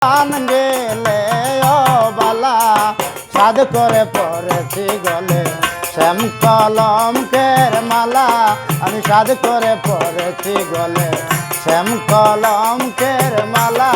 প্রাণ গেলে ও বালা সাদ করে পড়েছি গলে শ্যাম কলমকের মালা আমি সাদ করে পড়েছি গলে শ্যাম কলমকের মালা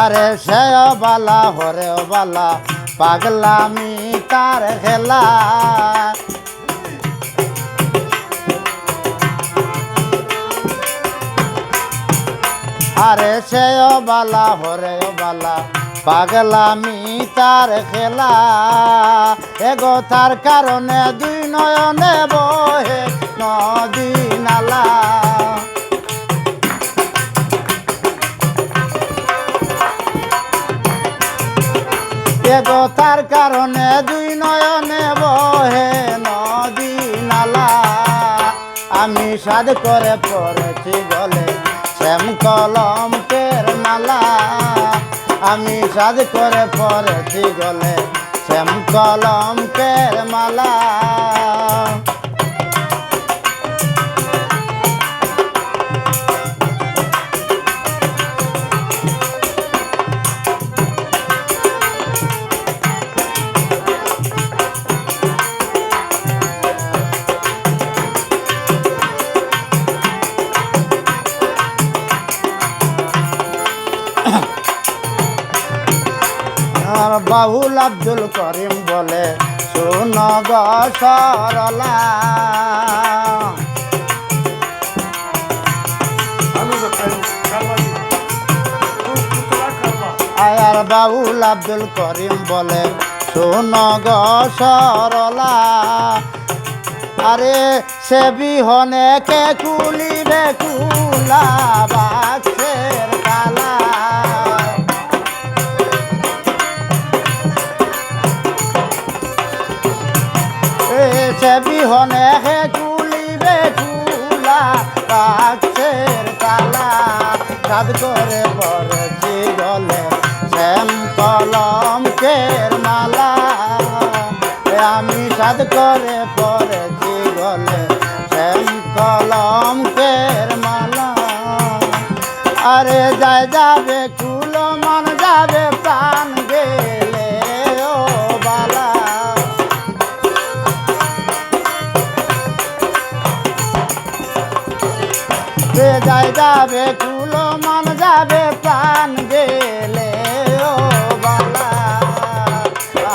আরে সে বালা হরে বালা পাগলামি তার খেলা আরে সে বালা হরে বালা পাগলামি তার খেলা এগো তার কারণে দুই নয়নে বহে নদী নালা এগো তার কারণে দুই নয়নে বহে নদী নালা আমি সাদ করে পড়েছি গলে শ্যাম কলমকের মালা আমি সাদ করে পড়েছি গলে শ্যাম কলমকের মালা বাউল আব্দুল করিম বলে শুন গো সরলা আয়ার বাউল আব্দুল করিম বলে শুন গো সরলা আরে সে বিহনে কে কুলিবে কুলা বাক্সের কালা সে বিহনে হে কুলিবে কুলা বাক্সের কালা সাদ করে পড়েছি গলে শ্যাম কলমকের মালা আমি সাদ করে পড়েছি গলে শ্যাম কলমকের মালা আরে যায় যাবে কুলো মন যাবে প্রাণ গেলে ও বালা যায় যাবে কুলো মন যাবে প্রাণ গেলে ও বালা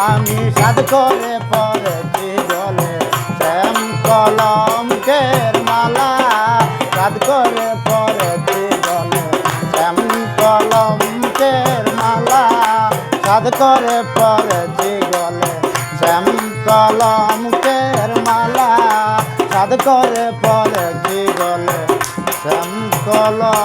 আমি সাদ করে পড়েছি গলে শ্যাম কলমকের মালা সাদ করে পড়েছি গলে শ্যাম কলমকের মালা সাদ করে পড়েছি গলে শ্যাম কলমকের মালা সাদ করে পড়েছি গলে শ্যাম কলম